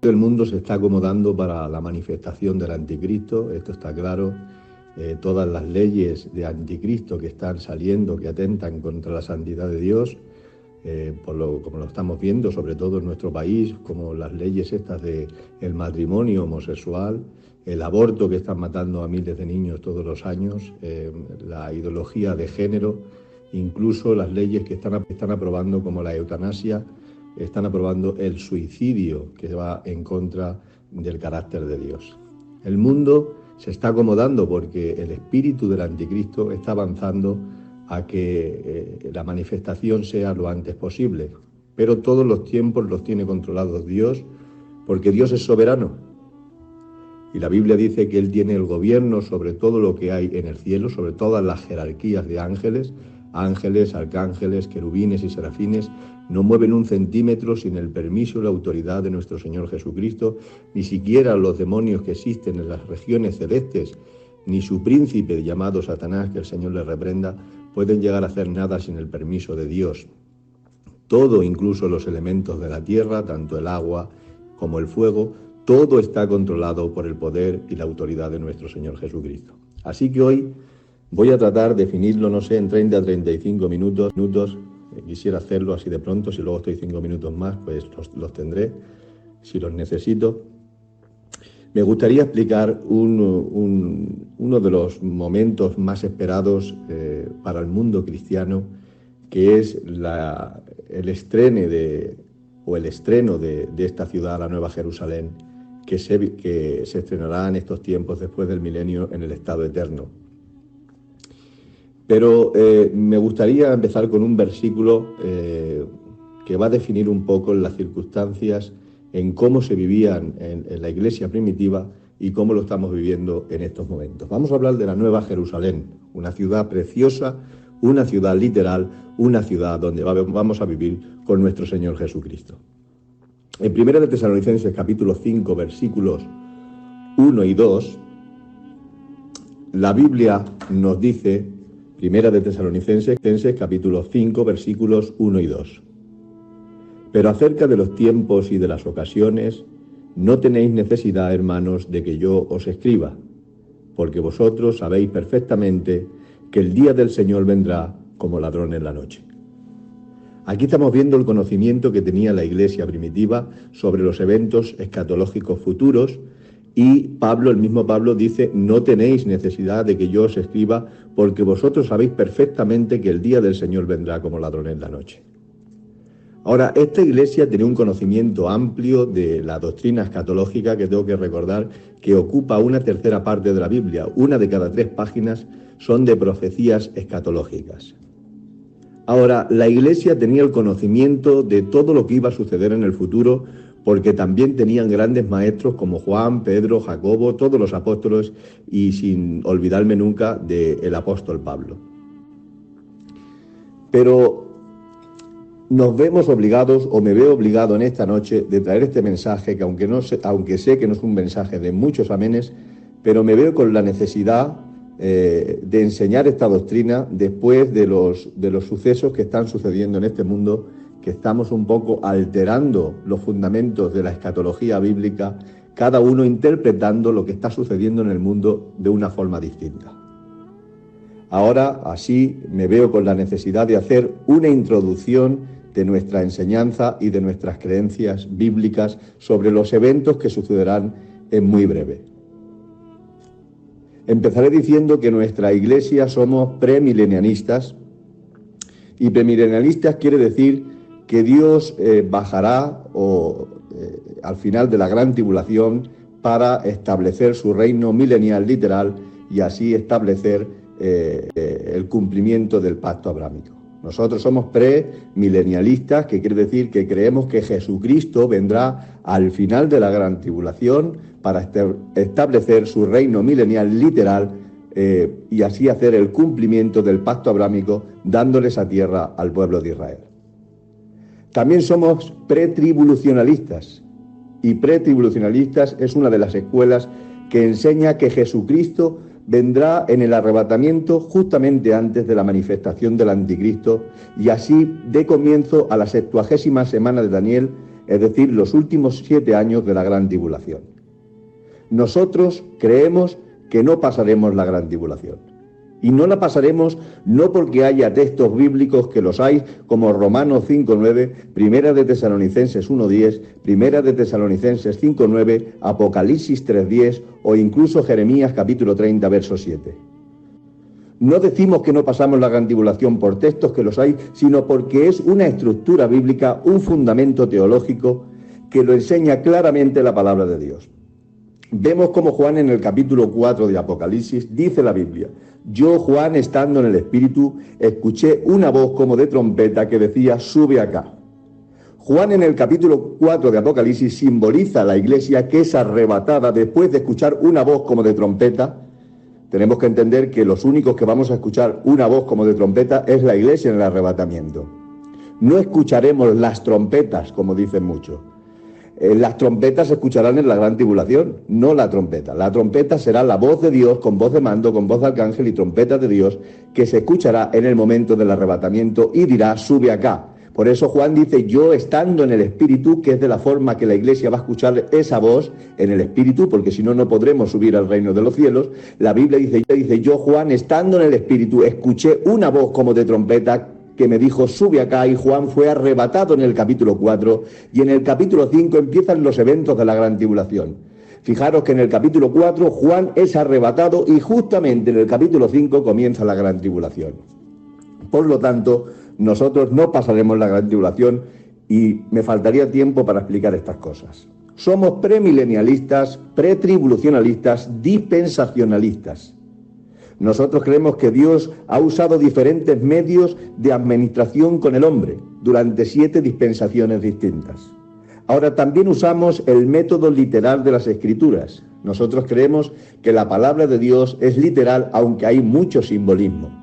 El mundo se está acomodando para la manifestación del anticristo, esto está claro. Todas las leyes de anticristo que están saliendo, que atentan contra la santidad de Dios, como lo estamos viendo, sobre todo en nuestro país, como las leyes estas del matrimonio homosexual, el aborto que están matando a miles de niños todos los años, la ideología de género, incluso las leyes que están aprobando como la eutanasia, están aprobando el suicidio que va en contra del carácter de Dios. El mundo se está acomodando porque el espíritu del anticristo está avanzando a que la manifestación sea lo antes posible. Pero todos los tiempos los tiene controlados Dios, porque Dios es soberano. Y la Biblia dice que Él tiene el gobierno sobre todo lo que hay en el cielo, sobre todas las jerarquías de ángeles, arcángeles, querubines y serafines. No mueven un centímetro sin el permiso y la autoridad de nuestro Señor Jesucristo, ni siquiera los demonios que existen en las regiones celestes, ni su príncipe llamado Satanás, que el Señor le reprenda, pueden llegar a hacer nada sin el permiso de Dios. Todo, incluso los elementos de la tierra, tanto el agua como el fuego, todo está controlado por el poder y la autoridad de nuestro Señor Jesucristo. Así que hoy voy a tratar de definirlo, no sé, en 30 a 35 minutos. Quisiera hacerlo así de pronto, si luego estoy 5 minutos más, pues los tendré, si los necesito. Me gustaría explicar uno de los momentos más esperados para el mundo cristiano, que es el estreno de esta ciudad, la Nueva Jerusalén, que se estrenará en estos tiempos después del milenio en el estado eterno. Pero me gustaría empezar con un versículo que va a definir un poco las circunstancias en cómo se vivían en la iglesia primitiva y cómo lo estamos viviendo en estos momentos. Vamos a hablar de la Nueva Jerusalén, una ciudad preciosa, una ciudad literal, una ciudad donde vamos a vivir con nuestro Señor Jesucristo. En 1 de Tesalonicenses capítulo 5, versículos 1 y 2, la Biblia nos dice, 1 de Tesalonicenses capítulo 5, versículos 1 y 2. Pero acerca de los tiempos y de las ocasiones, no tenéis necesidad, hermanos, de que yo os escriba, porque vosotros sabéis perfectamente que el día del Señor vendrá como ladrón en la noche. Aquí estamos viendo el conocimiento que tenía la iglesia primitiva sobre los eventos escatológicos futuros, y Pablo, el mismo Pablo, dice, no tenéis necesidad de que yo os escriba, porque vosotros sabéis perfectamente que el día del Señor vendrá como ladrón en la noche. Ahora, esta iglesia tenía un conocimiento amplio de la doctrina escatológica, que tengo que recordar que ocupa una tercera parte de la Biblia. Una de cada 3 páginas son de profecías escatológicas. Ahora, la iglesia tenía el conocimiento de todo lo que iba a suceder en el futuro, porque también tenían grandes maestros como Juan, Pedro, Jacobo, todos los apóstoles, y sin olvidarme nunca del apóstol Pablo. Pero nos vemos obligados, o me veo obligado en esta noche, de traer este mensaje, que aunque sé que no es un mensaje de muchos amenes, pero me veo con la necesidad de enseñar esta doctrina después de los sucesos que están sucediendo en este mundo, que estamos un poco alterando los fundamentos de la escatología bíblica, cada uno interpretando lo que está sucediendo en el mundo de una forma distinta. Ahora, así, me veo con la necesidad de hacer una introducción de nuestra enseñanza y de nuestras creencias bíblicas sobre los eventos que sucederán en muy breve. Empezaré diciendo que nuestra iglesia somos premilenialistas, y premilenialistas quiere decir que Dios bajará al final de la gran tribulación para establecer su reino milenial literal y así establecer el cumplimiento del pacto abrámico. Nosotros somos premilenialistas, que quiere decir que creemos que Jesucristo vendrá al final de la gran tribulación para establecer su reino milenial literal y así hacer el cumplimiento del pacto abrámico, dándoles a tierra al pueblo de Israel. También somos pretribulacionalistas, y pretribulacionalistas es una de las escuelas que enseña que Jesucristo vendrá en el arrebatamiento justamente antes de la manifestación del anticristo, y así dé comienzo a la 70ª semana de Daniel, es decir, los últimos 7 años de la gran tribulación. Nosotros creemos que no pasaremos la gran tribulación. Y no la pasaremos no porque haya textos bíblicos, que los hay, como Romanos 5:9, Primera de Tesalonicenses 1:10, Primera de Tesalonicenses 5:9, Apocalipsis 3:10 o incluso Jeremías capítulo 30, verso 7. No decimos que no pasamos la gran tribulación por textos, que los hay, sino porque es una estructura bíblica, un fundamento teológico que lo enseña claramente la palabra de Dios. Vemos como Juan en el capítulo 4 de Apocalipsis dice la Biblia: yo, Juan, estando en el Espíritu, escuché una voz como de trompeta que decía: sube acá. Juan en el capítulo 4 de Apocalipsis simboliza a la iglesia que es arrebatada después de escuchar una voz como de trompeta. Tenemos que entender que los únicos que vamos a escuchar una voz como de trompeta es la iglesia en el arrebatamiento. No escucharemos las trompetas, como dicen muchos. Las trompetas se escucharán en la gran tribulación, no la trompeta. La trompeta será la voz de Dios con voz de mando, con voz de arcángel y trompeta de Dios, que se escuchará en el momento del arrebatamiento y dirá: sube acá. Por eso Juan dice: yo estando en el Espíritu, que es de la forma que la iglesia va a escuchar esa voz en el Espíritu, porque si no, no podremos subir al reino de los cielos. La Biblia dice: yo, Juan, estando en el Espíritu, escuché una voz como de trompeta que me dijo: sube acá. Y Juan fue arrebatado en el capítulo 4, y en el capítulo 5 empiezan los eventos de la gran tribulación. Fijaros que en el capítulo 4 Juan es arrebatado y justamente en el capítulo 5 comienza la gran tribulación. Por lo tanto, nosotros no pasaremos la gran tribulación y me faltaría tiempo para explicar estas cosas. Somos premilenialistas, pretribulacionalistas, dispensacionalistas. Nosotros creemos que Dios ha usado diferentes medios de administración con el hombre durante 7 dispensaciones distintas. Ahora, también usamos el método literal de las Escrituras. Nosotros creemos que la palabra de Dios es literal, aunque hay mucho simbolismo.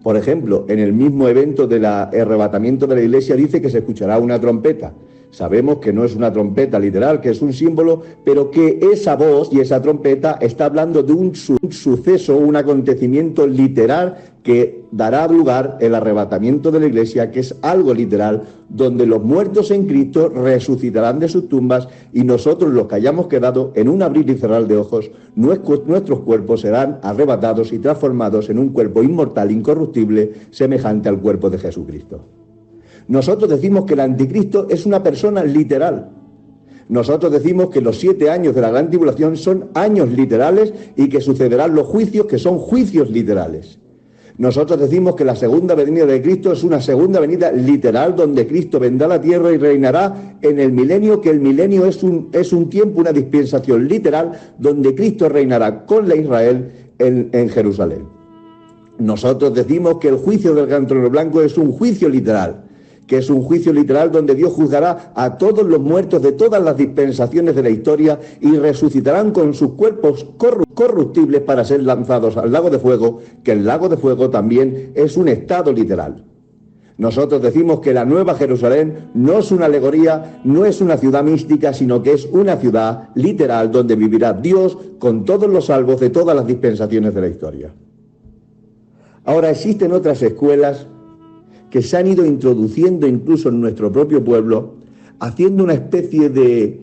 Por ejemplo, en el mismo evento del arrebatamiento de la iglesia dice que se escuchará una trompeta. Sabemos que no es una trompeta literal, que es un símbolo, pero que esa voz y esa trompeta está hablando de un suceso, un acontecimiento literal que dará lugar el arrebatamiento de la iglesia, que es algo literal, donde los muertos en Cristo resucitarán de sus tumbas y nosotros, los que hayamos quedado, en un abrir y cerrar de ojos, nuestros cuerpos serán arrebatados y transformados en un cuerpo inmortal, incorruptible, semejante al cuerpo de Jesucristo. Nosotros decimos que el anticristo es una persona literal. Nosotros decimos que los 7 años de la gran tribulación son años literales y que sucederán los juicios, que son juicios literales. Nosotros decimos que la segunda venida de Cristo es una segunda venida literal, donde Cristo vendrá a la tierra y reinará en el milenio, que el milenio es un tiempo, una dispensación literal, donde Cristo reinará con la Israel en Jerusalén. Nosotros decimos que el juicio del gran trono blanco es un juicio literal, que es un juicio literal donde Dios juzgará a todos los muertos de todas las dispensaciones de la historia y resucitarán con sus cuerpos corruptibles para ser lanzados al lago de fuego, que el lago de fuego también es un estado literal. Nosotros decimos que la Nueva Jerusalén no es una alegoría, no es una ciudad mística, sino que es una ciudad literal donde vivirá Dios con todos los salvos de todas las dispensaciones de la historia. Ahora, existen otras escuelas que se han ido introduciendo incluso en nuestro propio pueblo, haciendo una especie de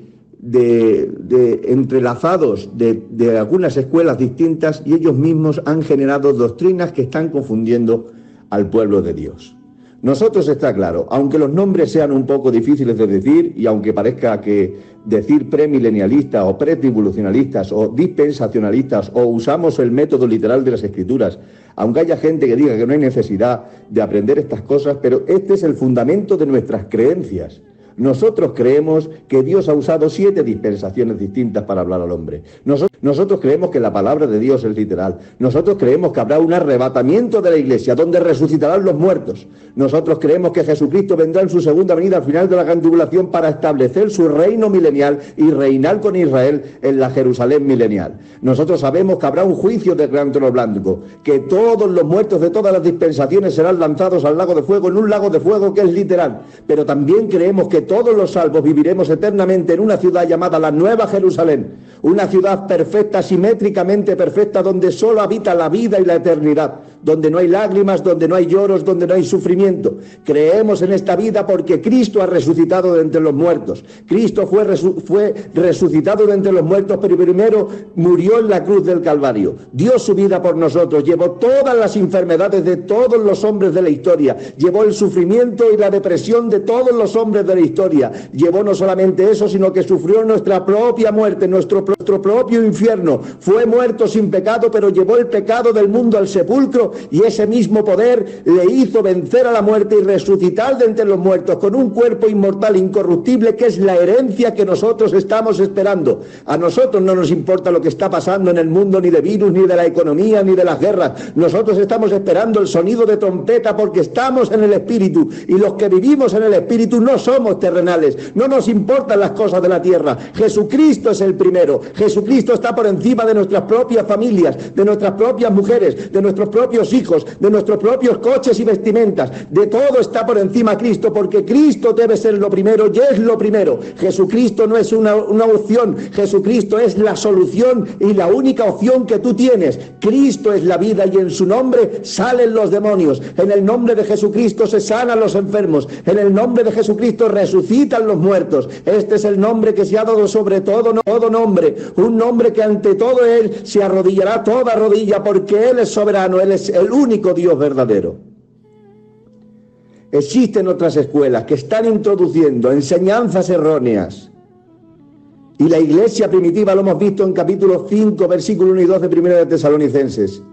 entrelazados de algunas escuelas distintas, y ellos mismos han generado doctrinas que están confundiendo al pueblo de Dios. Nosotros, está claro, aunque los nombres sean un poco difíciles de decir y aunque parezca que decir premilenialistas o pretribulacionalistas o dispensacionalistas o usamos el método literal de las Escrituras, aunque haya gente que diga que no hay necesidad de aprender estas cosas, pero este es el fundamento de nuestras creencias. Nosotros creemos que Dios ha usado 7 dispensaciones distintas para hablar al hombre. Nosotros creemos que la palabra de Dios es literal. Nosotros creemos que habrá un arrebatamiento de la iglesia donde resucitarán los muertos. Nosotros creemos que Jesucristo vendrá en su segunda venida al final de la gran tribulación para establecer su reino milenial y reinar con Israel en la Jerusalén milenial. Nosotros sabemos que habrá un juicio del gran trono blanco, que todos los muertos de todas las dispensaciones serán lanzados al lago de fuego, en un lago de fuego que es literal. Pero también creemos que todos los salvos viviremos eternamente en una ciudad llamada la Nueva Jerusalén, una ciudad perfecta, simétricamente perfecta, donde solo habita la vida y la eternidad, donde no hay lágrimas, donde no hay lloros, donde no hay sufrimiento. Creemos en esta vida porque Cristo ha resucitado de entre los muertos. Cristo fue resucitado de entre los muertos, pero primero murió en la cruz del Calvario. Dio su vida por nosotros, llevó todas las enfermedades de todos los hombres de la historia, llevó el sufrimiento y la depresión de todos los hombres de la historia. Llevó no solamente eso, sino que sufrió nuestra propia muerte, nuestro propio infierno. Fue muerto sin pecado, pero llevó el pecado del mundo al sepulcro, y ese mismo poder le hizo vencer a la muerte y resucitar de entre los muertos con un cuerpo inmortal, incorruptible, que es la herencia que nosotros estamos esperando. A nosotros no nos importa lo que está pasando en el mundo, ni de virus, ni de la economía, ni de las guerras. Nosotros estamos esperando el sonido de trompeta porque estamos en el Espíritu, y los que vivimos en el Espíritu no somos terrenales, no nos importan las cosas de la tierra. Jesucristo es el primero. Jesucristo está por encima de nuestras propias familias, de nuestras propias mujeres, de nuestros propios hijos, de nuestros propios coches y vestimentas. De todo está por encima Cristo, porque Cristo debe ser lo primero y es lo primero. Jesucristo no es una opción, Jesucristo es la solución y la única opción que tú tienes. Cristo es la vida y en su nombre salen los demonios. En el nombre de Jesucristo se sanan los enfermos. En el nombre de Jesucristo resucitan los muertos. Este es el nombre que se ha dado sobre todo nombre, un nombre que ante todo Él se arrodillará toda rodilla, porque Él es soberano, Él es el único Dios verdadero. Existen otras escuelas que están introduciendo enseñanzas erróneas, y la iglesia primitiva lo hemos visto en capítulo 5, versículo 1 y 2 de Primera de Tesalonicenses.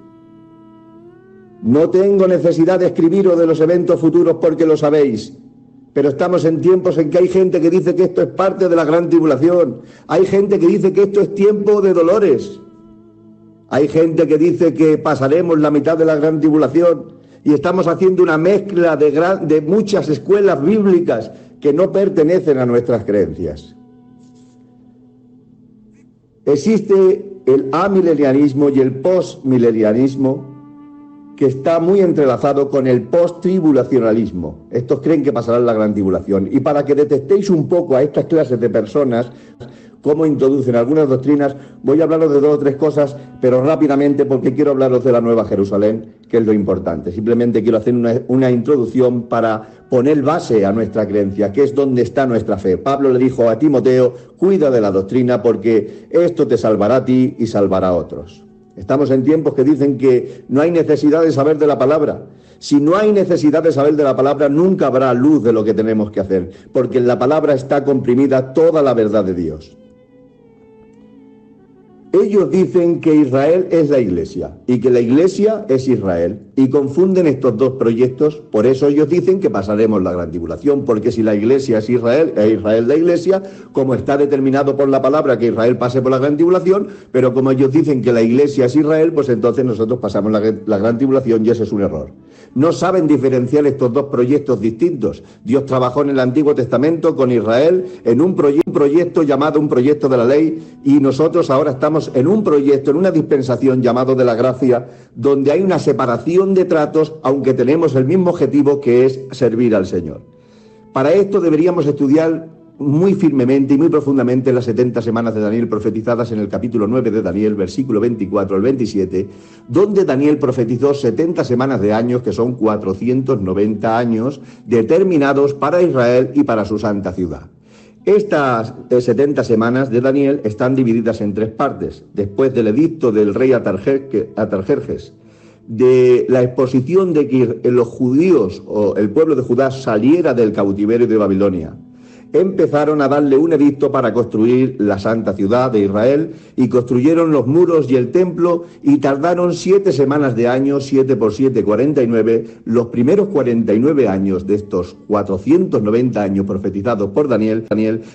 No tengo necesidad de escribiros de los eventos futuros porque lo sabéis, pero estamos en tiempos en que hay gente que dice que esto es parte de la gran tribulación. Hay gente que dice que esto es tiempo de dolores. Hay gente que dice que pasaremos la mitad de la gran tribulación, y estamos haciendo una mezcla de muchas escuelas bíblicas que no pertenecen a nuestras creencias. Existe el amilenianismo y el postmilenianismo, que está muy entrelazado con el post-tribulacionalismo. Estos creen que pasará la gran tribulación. Y para que detectéis un poco a estas clases de personas cómo introducen algunas doctrinas, voy a hablaros de 2 o 3 cosas, pero rápidamente, porque quiero hablaros de la Nueva Jerusalén, que es lo importante. Simplemente quiero hacer una introducción para poner base a nuestra creencia, que es donde está nuestra fe. Pablo le dijo a Timoteo: cuida de la doctrina, porque esto te salvará a ti y salvará a otros. Estamos en tiempos que dicen que no hay necesidad de saber de la palabra. Si no hay necesidad de saber de la palabra, nunca habrá luz de lo que tenemos que hacer, porque en la palabra está comprimida toda la verdad de Dios. Ellos dicen que Israel es la Iglesia y que la Iglesia es Israel, y confunden estos dos proyectos. Por eso ellos dicen que pasaremos la gran tribulación, porque si la Iglesia es Israel la Iglesia, como está determinado por la palabra que Israel pase por la gran tribulación, pero como ellos dicen que la Iglesia es Israel, pues entonces nosotros pasamos la gran tribulación, y ese es un error. No saben diferenciar estos dos proyectos distintos. Dios trabajó en el Antiguo Testamento con Israel en un proyecto llamado un proyecto de la ley, y nosotros ahora estamos en un proyecto, en una dispensación llamado de la gracia, donde hay una separación de tratos, aunque tenemos el mismo objetivo, que es servir al Señor. Para esto deberíamos estudiar muy firmemente y muy profundamente las 70 semanas de Daniel profetizadas en el capítulo 9 de Daniel, versículo 24 al 27, donde Daniel profetizó 70 semanas de años, que son 490 años, determinados para Israel y para su santa ciudad. Estas 70 semanas de Daniel están divididas en 3 partes. Después del edicto del rey Atarjerjes, de la exposición de que los judíos o el pueblo de Judá saliera del cautiverio de Babilonia, empezaron a darle un edicto para construir la santa ciudad de Israel, y construyeron los muros y el templo, y tardaron 7 semanas de años, 7 por 7, 49. Los primeros 49 años de estos 490 años profetizados por Daniel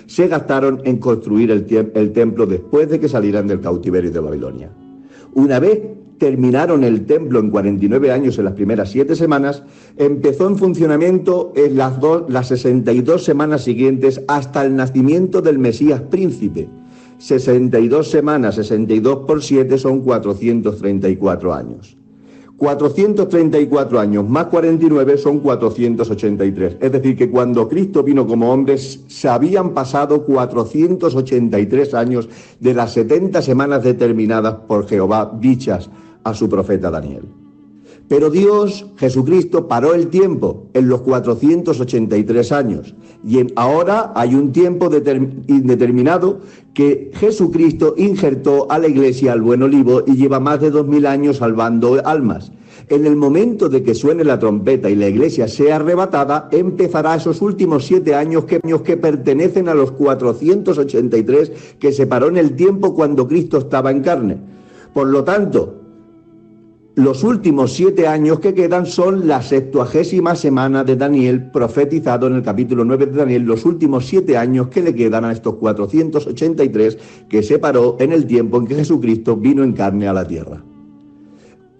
se gastaron en construir el templo después de que salieran del cautiverio de Babilonia. Una vez terminaron el templo en 49 años, en las primeras 7 semanas, empezó en funcionamiento en las 62 semanas siguientes hasta el nacimiento del Mesías príncipe. 62 semanas, 62 por 7 son 434 años. 434 años más 49 son 483. Es decir, que cuando Cristo vino como hombre se habían pasado 483 años de las 70 semanas determinadas por Jehová, dichas a su profeta Daniel. Pero Dios, Jesucristo, paró el tiempo en los 483 años. Y ahora hay un tiempo indeterminado que Jesucristo injertó a la iglesia al buen olivo y lleva más de 2000 años salvando almas. En el momento de que suene la trompeta y la iglesia sea arrebatada, empezará esos últimos 7 años que pertenecen a los 483 que se paró en el tiempo cuando Cristo estaba en carne. Por lo tanto, los últimos 7 años que quedan son la 70ª semana de Daniel, profetizado en el capítulo 9 de Daniel, los últimos 7 años que le quedan a estos 483 que se paró en el tiempo en que Jesucristo vino en carne a la tierra.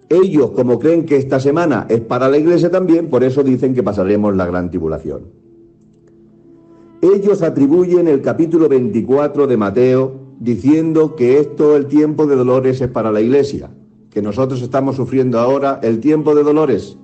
Ellos, como creen que esta semana es para la iglesia también, por eso dicen que pasaremos la gran tribulación. Ellos atribuyen el capítulo 24 de Mateo diciendo que el tiempo de dolores es para la iglesia, que nosotros estamos sufriendo ahora el tiempo de dolores.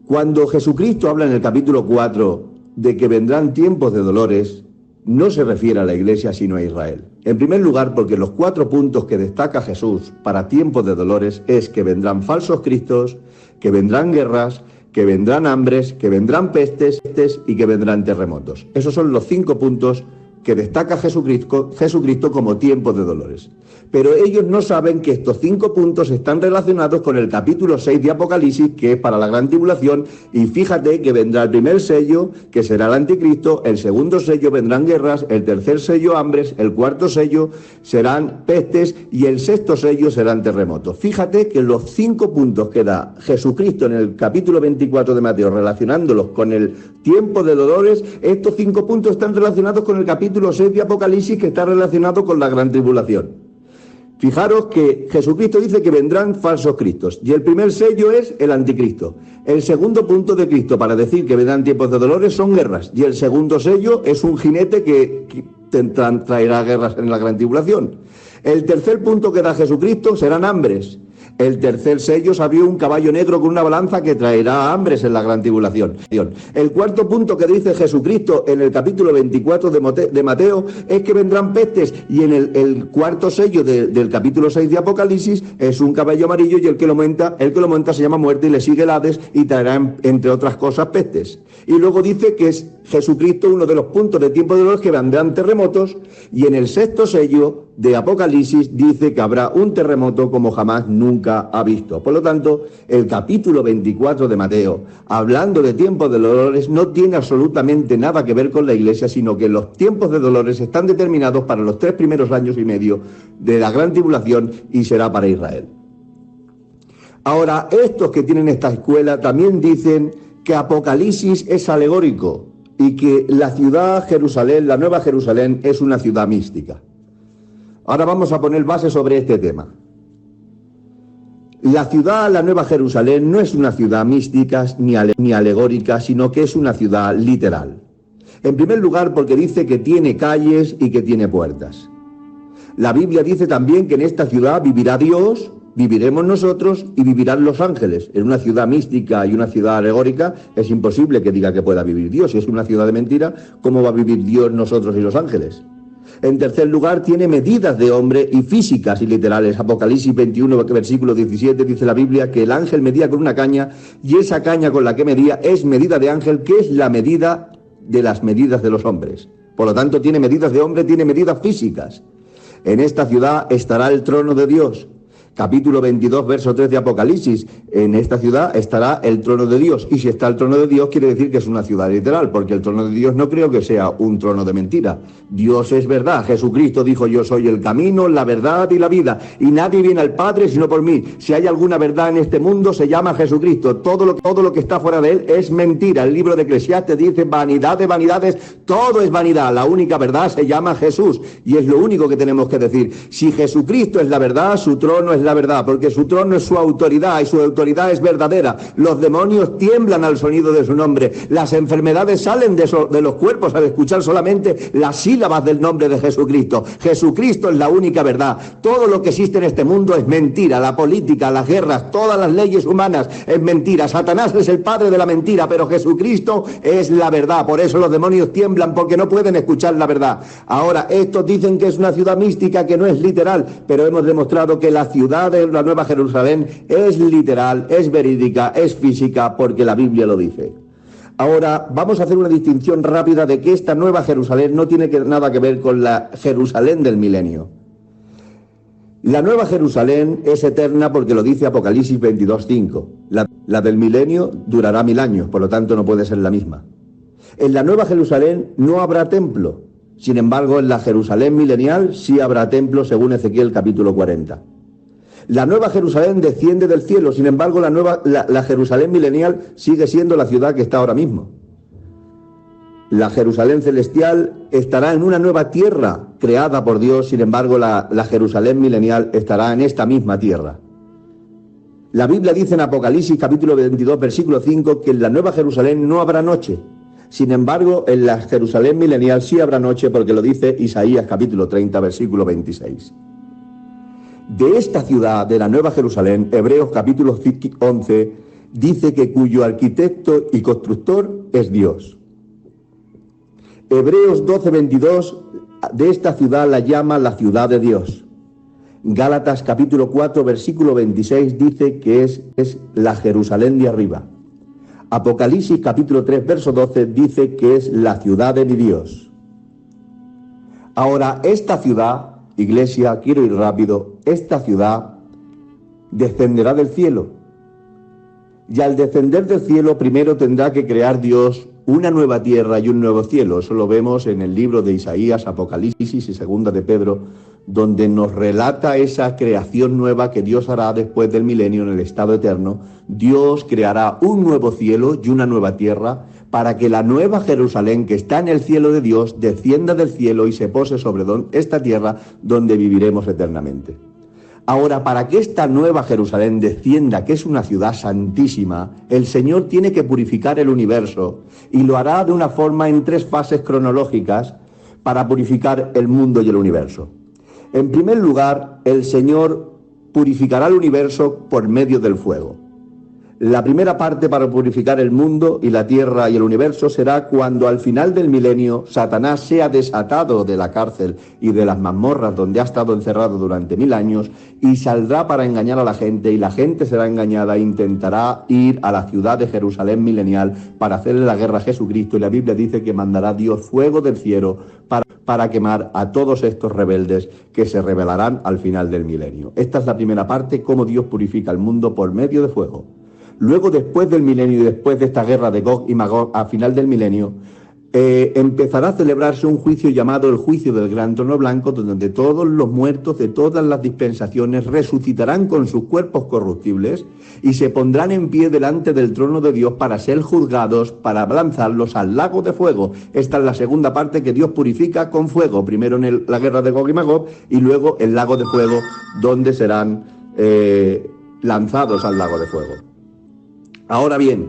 Cuando Jesucristo habla en el capítulo 4 de que vendrán tiempos de dolores, no se refiere a la iglesia sino a Israel. En primer lugar, porque los 4 puntos que destaca Jesús para tiempos de dolores es que vendrán falsos cristos, que vendrán guerras, que vendrán hambres, que vendrán pestes y que vendrán terremotos. Esos son los 5 puntos que destaca Jesucristo como tiempos de dolores. Pero ellos no saben que estos 5 puntos están relacionados con el capítulo 6 de Apocalipsis, que es para la gran tribulación, y fíjate que vendrá el primer sello, que será el anticristo, el segundo sello vendrán guerras, el tercer sello hambres, el cuarto sello serán pestes y el sexto sello serán terremotos. Fíjate que los 5 puntos que da Jesucristo en el capítulo 24 de Mateo, relacionándolos con el tiempo de dolores, estos 5 puntos están relacionados con el capítulo 6 de Apocalipsis, que está relacionado con la gran tribulación. Fijaros que Jesucristo dice que vendrán falsos cristos, y el primer sello es el anticristo. El segundo punto de Cristo para decir que vendrán tiempos de dolores son guerras, y el segundo sello es un jinete que traerá guerras en la gran tribulación. El tercer punto que da Jesucristo serán hambres. El tercer sello se abrió un caballo negro con una balanza que traerá hambres en la gran tribulación. El cuarto punto que dice Jesucristo en el capítulo 24 de Mateo es que vendrán pestes, y en el cuarto sello del capítulo 6 de Apocalipsis es un caballo amarillo, y el que lo monta se llama muerte y le sigue el Hades y traerá entre otras cosas pestes. Y luego dice que es Jesucristo uno de los puntos de tiempo de dolor que vendrán terremotos, y en el sexto sello de Apocalipsis dice que habrá un terremoto como jamás nunca ha visto. Por lo tanto, el capítulo 24 de Mateo, hablando de tiempos de dolores, no tiene absolutamente nada que ver con la iglesia, sino que los tiempos de dolores están determinados para los 3 primeros años y medio de la gran tribulación, y será para Israel. Ahora, estos que tienen esta escuela también dicen que Apocalipsis es alegórico y que la ciudad Jerusalén, la Nueva Jerusalén, es una ciudad mística. Ahora vamos a poner base sobre este tema. La ciudad, la Nueva Jerusalén, no es una ciudad mística ni alegórica, sino que es una ciudad literal. En primer lugar, porque dice que tiene calles y que tiene puertas. La Biblia dice también que en esta ciudad vivirá Dios, viviremos nosotros y vivirán los ángeles. En una ciudad mística y una ciudad alegórica es imposible que diga que pueda vivir Dios. Si es una ciudad de mentira, ¿cómo va a vivir Dios, nosotros y los ángeles? En tercer lugar, tiene medidas de hombre y físicas y literales. Apocalipsis 21, versículo 17, dice la Biblia que el ángel medía con una caña, y esa caña con la que medía es medida de ángel, que es la medida de las medidas de los hombres. Por lo tanto, tiene medidas de hombre, tiene medidas físicas. En esta ciudad estará el trono de Dios. Capítulo 22, verso 3 de Apocalipsis. En esta ciudad estará el trono de Dios. Y si está el trono de Dios, quiere decir que es una ciudad literal, porque el trono de Dios no creo que sea un trono de mentira. Dios es verdad. Jesucristo dijo: yo soy el camino, la verdad y la vida, y nadie viene al Padre sino por mí. Si hay alguna verdad en este mundo, se llama Jesucristo. Todo lo que está fuera de él es mentira. El libro de Eclesiastes dice: vanidad de vanidades, todo es vanidad. La única verdad se llama Jesús, y es lo único que tenemos que decir. Si Jesucristo es la verdad, su trono es la verdad, porque su trono es su autoridad y su autoridad es verdadera. Los demonios tiemblan al sonido de su nombre. Las enfermedades salen de los cuerpos al escuchar solamente las sílabas del nombre de Jesucristo. Jesucristo es la única verdad. Todo lo que existe en este mundo es mentira. La política, las guerras, todas las leyes humanas es mentira. Satanás es el padre de la mentira, pero Jesucristo es la verdad. Por eso los demonios tiemblan, porque no pueden escuchar la verdad. Ahora, estos dicen que es una ciudad mística, que no es literal, pero hemos demostrado que la ciudad de la Nueva Jerusalén es literal, es verídica, es física, porque la Biblia lo dice. Ahora vamos a hacer una distinción rápida de que esta Nueva Jerusalén no tiene nada que ver con la Jerusalén del milenio. La Nueva Jerusalén es eterna porque lo dice Apocalipsis 22:5. La del milenio durará 1000 años, por lo tanto no puede ser la misma. En la Nueva Jerusalén no habrá templo. Sin embargo, en la Jerusalén milenial sí habrá templo, según Ezequiel capítulo 40. La Nueva Jerusalén desciende del cielo, sin embargo, la Jerusalén milenial sigue siendo la ciudad que está ahora mismo. La Jerusalén celestial estará en una nueva tierra creada por Dios, sin embargo, la Jerusalén milenial estará en esta misma tierra. La Biblia dice en Apocalipsis capítulo 22, versículo 5, que en la Nueva Jerusalén no habrá noche. Sin embargo, en la Jerusalén milenial sí habrá noche, porque lo dice Isaías capítulo 30, versículo 26. De esta ciudad, de la Nueva Jerusalén, Hebreos capítulo 11, dice que cuyo arquitecto y constructor es Dios. Hebreos 12, 22, de esta ciudad la llama la ciudad de Dios. Gálatas capítulo 4, versículo 26 dice que es la Jerusalén de arriba. Apocalipsis capítulo 3, verso 12 dice que es la ciudad de mi Dios. Ahora, esta ciudad, iglesia, quiero ir rápido, esta ciudad descenderá del cielo. Y al descender del cielo, primero tendrá que crear Dios una nueva tierra y un nuevo cielo. Eso lo vemos en el libro de Isaías, Apocalipsis y Segunda de Pedro, donde nos relata esa creación nueva que Dios hará después del milenio en el estado eterno. Dios creará un nuevo cielo y una nueva tierra para que la nueva Jerusalén que está en el cielo de Dios descienda del cielo y se pose sobre esta tierra donde viviremos eternamente. Ahora, para que esta nueva Jerusalén descienda, que es una ciudad santísima, el Señor tiene que purificar el universo y lo hará de una forma en 3 fases cronológicas para purificar el mundo y el universo. En primer lugar, el Señor purificará el universo por medio del fuego. La primera parte para purificar el mundo y la tierra y el universo será cuando al final del milenio Satanás sea desatado de la cárcel y de las mazmorras donde ha estado encerrado durante 1000 años y saldrá para engañar a la gente, y la gente será engañada e intentará ir a la ciudad de Jerusalén milenial para hacerle la guerra a Jesucristo, y la Biblia dice que mandará Dios fuego del cielo para quemar a todos estos rebeldes que se rebelarán al final del milenio. Esta es la primera parte, cómo Dios purifica el mundo por medio de fuego. Luego, después del milenio y después de esta guerra de Gog y Magog, a final del milenio, empezará a celebrarse un juicio llamado el juicio del gran trono blanco, donde todos los muertos de todas las dispensaciones resucitarán con sus cuerpos corruptibles y se pondrán en pie delante del trono de Dios para ser juzgados, para lanzarlos al lago de fuego. Esta es la segunda parte que Dios purifica con fuego, primero en la guerra de Gog y Magog y luego el lago de fuego, donde serán lanzados al lago de fuego. Ahora bien,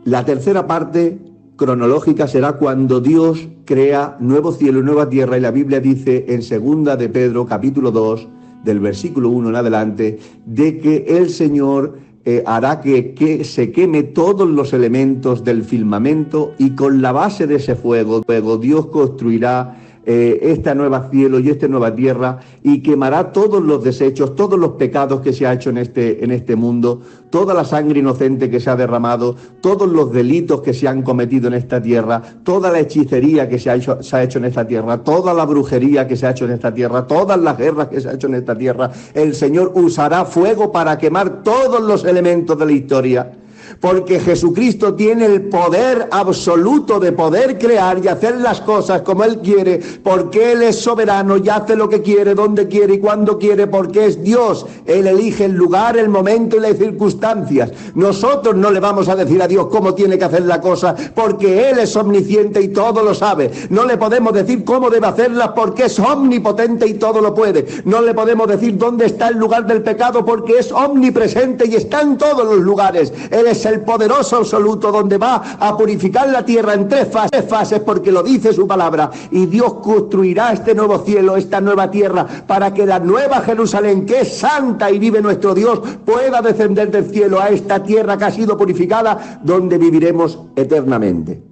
la tercera parte cronológica será cuando Dios crea nuevo cielo y nueva tierra, y la Biblia dice en Segunda de Pedro capítulo 2, del versículo 1 en adelante, de que el Señor hará que se queme todos los elementos del firmamento, y con la base de ese fuego Dios construirá este nuevo cielo y esta nueva tierra, y quemará todos los desechos, todos los pecados que se ha hecho en este mundo, toda la sangre inocente que se ha derramado, todos los delitos que se han cometido en esta tierra, toda la hechicería que se ha hecho en esta tierra, toda la brujería que se ha hecho en esta tierra, todas las guerras que se ha hecho en esta tierra. El Señor usará fuego para quemar todos los elementos de la historia, porque Jesucristo tiene el poder absoluto de poder crear y hacer las cosas como Él quiere, porque Él es soberano y hace lo que quiere, donde quiere y cuando quiere, porque es Dios. Él elige el lugar, el momento y las circunstancias. Nosotros no le vamos a decir a Dios cómo tiene que hacer la cosa, porque Él es omnisciente y todo lo sabe. No le podemos decir cómo debe hacerlas, porque es omnipotente y todo lo puede. No le podemos decir dónde está el lugar del pecado, porque es omnipresente y está en todos los lugares. Él es el poderoso absoluto, donde va a purificar la tierra en tres fases, porque lo dice su palabra. Y Dios construirá este nuevo cielo, esta nueva tierra, para que la nueva Jerusalén, que es santa y vive nuestro Dios, pueda descender del cielo a esta tierra que ha sido purificada, donde viviremos eternamente.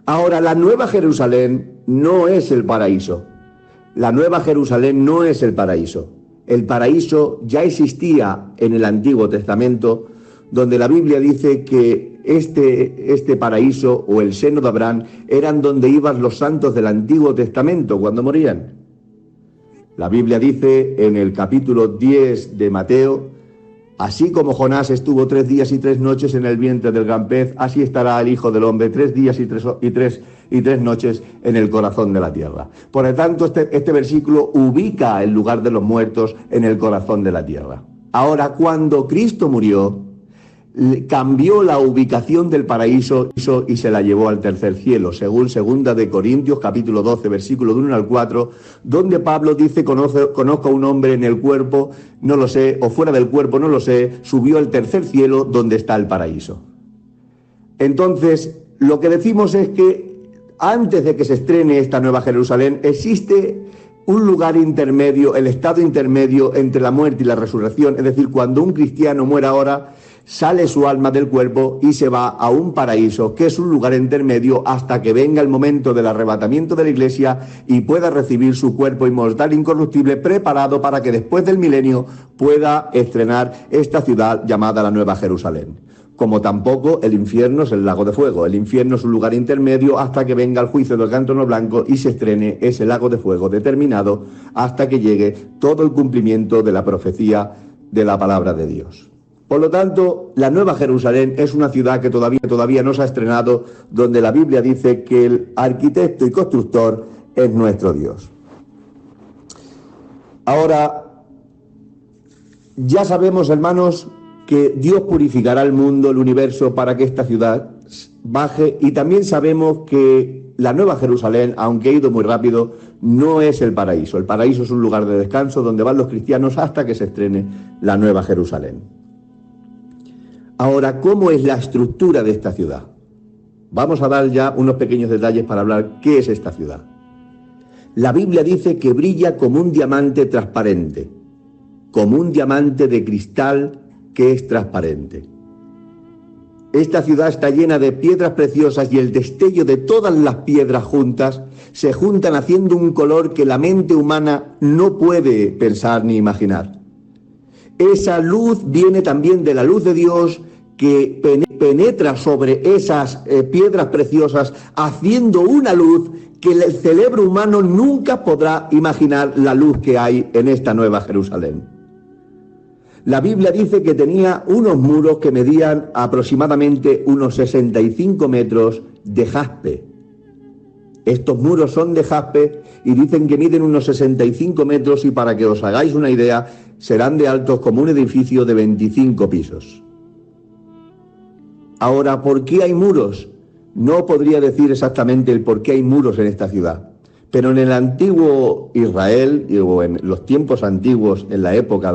Ahora, la nueva Jerusalén no es el paraíso. La nueva Jerusalén no es el paraíso. El paraíso ya existía en el Antiguo Testamento, donde la Biblia dice que este paraíso o el seno de Abraham eran donde iban los santos del Antiguo Testamento cuando morían. La Biblia dice en el capítulo 10 de Mateo: así como Jonás estuvo 3 días y 3 noches en el vientre del gran pez, así estará el Hijo del Hombre 3 días y tres noches en el corazón de la tierra. Por lo tanto, este versículo ubica el lugar de los muertos en el corazón de la tierra. Ahora, cuando Cristo murió, cambió la ubicación del paraíso y se la llevó al tercer cielo, según 2 de Corintios capítulo 12, versículo 1 al 4, donde Pablo dice: conozco a un hombre en el cuerpo, no lo sé, o fuera del cuerpo, no lo sé, subió al tercer cielo donde está el paraíso. Entonces, lo que decimos es que antes de que se estrene esta nueva Jerusalén, existe un lugar intermedio, el estado intermedio entre la muerte y la resurrección. Es decir, cuando un cristiano muere ahora, sale su alma del cuerpo y se va a un paraíso, que es un lugar intermedio hasta que venga el momento del arrebatamiento de la iglesia y pueda recibir su cuerpo inmortal incorruptible, preparado para que después del milenio pueda estrenar esta ciudad llamada la Nueva Jerusalén. Como tampoco el infierno es el lago de fuego. El infierno es un lugar intermedio hasta que venga el juicio del gran trono blanco y se estrene ese lago de fuego determinado hasta que llegue todo el cumplimiento de la profecía de la palabra de Dios. Por lo tanto, la Nueva Jerusalén es una ciudad que todavía no se ha estrenado, donde la Biblia dice que el arquitecto y constructor es nuestro Dios. Ahora, ya sabemos, hermanos, que Dios purificará el mundo, el universo, para que esta ciudad baje, y también sabemos que la Nueva Jerusalén, aunque ha ido muy rápido, no es el paraíso. El paraíso es un lugar de descanso donde van los cristianos hasta que se estrene la Nueva Jerusalén. Ahora, ¿cómo es la estructura de esta ciudad? Vamos a dar ya unos pequeños detalles para hablar qué es esta ciudad. La Biblia dice que brilla como un diamante transparente, como un diamante de cristal que es transparente. Esta ciudad está llena de piedras preciosas y el destello de todas las piedras juntas se juntan haciendo un color que la mente humana no puede pensar ni imaginar. Esa luz viene también de la luz de Dios, que penetra sobre esas piedras preciosas, haciendo una luz que el cerebro humano nunca podrá imaginar la luz que hay en esta Nueva Jerusalén. La Biblia dice que tenía unos muros que medían aproximadamente unos 65 metros de jaspe. Estos muros son de jaspe y dicen que miden unos 65 metros y, para que os hagáis una idea, serán de altos como un edificio de 25 pisos. Ahora, ¿por qué hay muros? No podría decir exactamente el por qué hay muros en esta ciudad. Pero en el antiguo Israel, o en los tiempos antiguos, en la época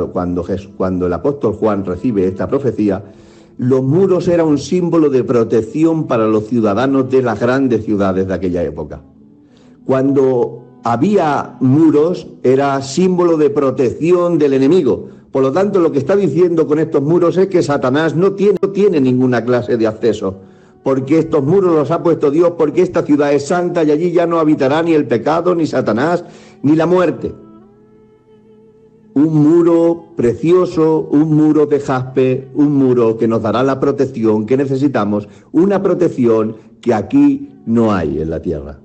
cuando el apóstol Juan recibe esta profecía, los muros eran un símbolo de protección para los ciudadanos de las grandes ciudades de aquella época. Cuando había muros, era símbolo de protección del enemigo. Por lo tanto, lo que está diciendo con estos muros es que Satanás no tiene ninguna clase de acceso, porque estos muros los ha puesto Dios, porque esta ciudad es santa y allí ya no habitará ni el pecado, ni Satanás, ni la muerte. Un muro precioso, un muro de jaspe, un muro que nos dará la protección que necesitamos, una protección que aquí no hay en la tierra.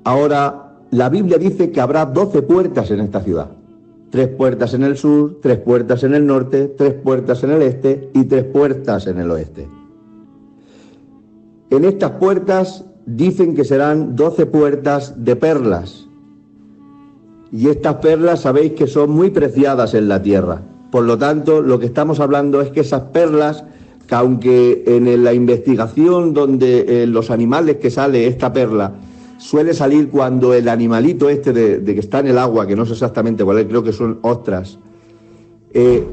Ahora, la Biblia dice que habrá 12 puertas en esta ciudad. 3 puertas en el sur, 3 puertas en el norte, 3 puertas en el este y 3 puertas en el oeste. En estas puertas dicen que serán 12 puertas de perlas. Y estas perlas sabéis que son muy preciadas en la tierra. Por lo tanto, lo que estamos hablando es que esas perlas, que aunque en la investigación donde los animales que sale esta perla, suele salir cuando el animalito este de que está en el agua, que no sé exactamente cuál es, creo que son ostras.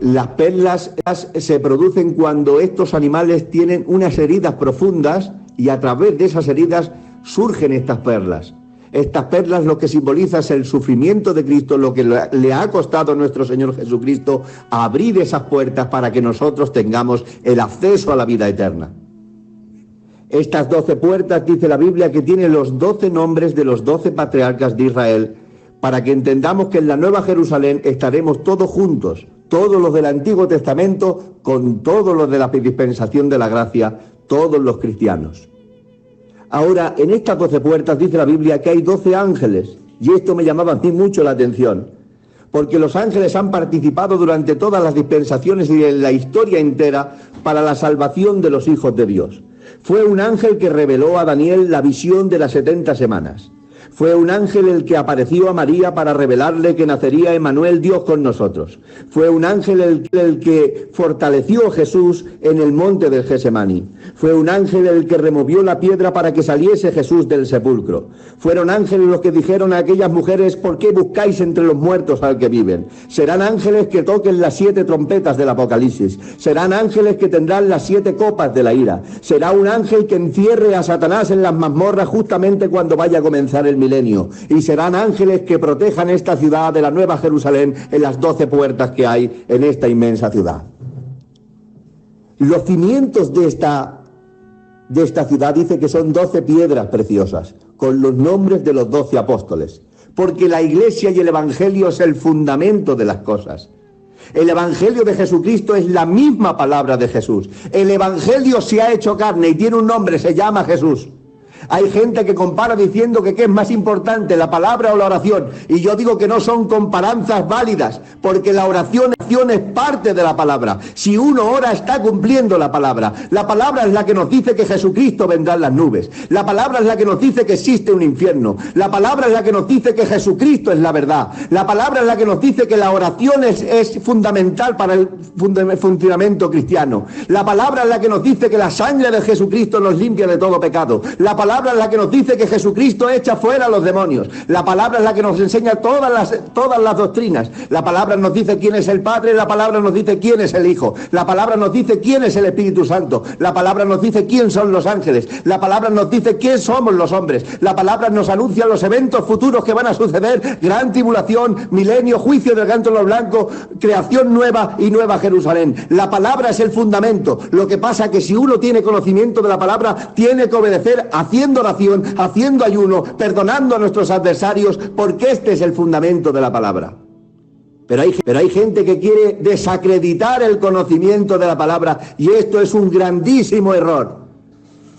Las perlas se producen cuando estos animales tienen unas heridas profundas y a través de esas heridas surgen estas perlas. Estas perlas lo que simboliza es el sufrimiento de Cristo, lo que le ha costado a nuestro Señor Jesucristo abrir esas puertas para que nosotros tengamos el acceso a la vida eterna. Estas 12 puertas, dice la Biblia, que tienen los 12 nombres de los 12 patriarcas de Israel, para que entendamos que en la Nueva Jerusalén estaremos todos juntos, todos los del Antiguo Testamento, con todos los de la dispensación de la gracia, todos los cristianos. Ahora, en estas 12 puertas dice la Biblia que hay 12 ángeles, y esto me llamaba a mí mucho la atención, porque los ángeles han participado durante todas las dispensaciones y en la historia entera para la salvación de los hijos de Dios. Fue un ángel que reveló a Daniel la visión de las 70 semanas. Fue un ángel el que apareció a María para revelarle que nacería Emmanuel, Dios con nosotros. Fue un ángel el que fortaleció a Jesús en el monte del Getsemaní. Fue un ángel el que removió la piedra para que saliese Jesús del sepulcro. Fueron ángeles los que dijeron a aquellas mujeres: ¿por qué buscáis entre los muertos al que viven? Serán ángeles que toquen las 7 trompetas del Apocalipsis. Serán ángeles que tendrán las 7 copas de la ira. Será un ángel que encierre a Satanás en las mazmorras justamente cuando vaya a comenzar el milenio. Y serán ángeles que protejan esta ciudad de la Nueva Jerusalén en las 12 puertas que hay en esta inmensa ciudad. Los cimientos de esta ciudad dice que son 12 piedras preciosas, con los nombres de los 12 apóstoles, porque la Iglesia y el Evangelio es el fundamento de las cosas. El Evangelio de Jesucristo es la misma palabra de Jesús. El Evangelio se ha hecho carne y tiene un nombre, se llama Jesús. Hay gente que compara diciendo que qué es más importante, la palabra o la oración, y yo digo que no son comparanzas válidas, porque la oración es parte de la palabra. Si uno ora, está cumpliendo la palabra. La palabra es la que nos dice que Jesucristo vendrá en las nubes. La palabra es la que nos dice que existe un infierno. La palabra es la que nos dice que Jesucristo es la verdad. La palabra es la que nos dice que la oración es fundamental para el funcionamiento cristiano. La palabra es la que nos dice que la sangre de Jesucristo nos limpia de todo pecado. La palabra es la que nos dice que Jesucristo echa fuera a los demonios. La palabra es la que nos enseña todas las doctrinas. La palabra nos dice quién es el Padre. La palabra nos dice quién es el Hijo. La palabra nos dice quién es el Espíritu Santo. La palabra nos dice quién son los ángeles. La palabra nos dice quién somos los hombres. La palabra nos anuncia los eventos futuros que van a suceder: gran tribulación, milenio, juicio del gran trono blanco, creación nueva y nueva Jerusalén. La palabra es el fundamento. Lo que pasa es que si uno tiene conocimiento de la palabra, tiene que obedecer haciendo oración, haciendo ayuno, perdonando a nuestros adversarios, porque este es el fundamento de la palabra. Pero hay gente que quiere desacreditar el conocimiento de la palabra, y esto es un grandísimo error.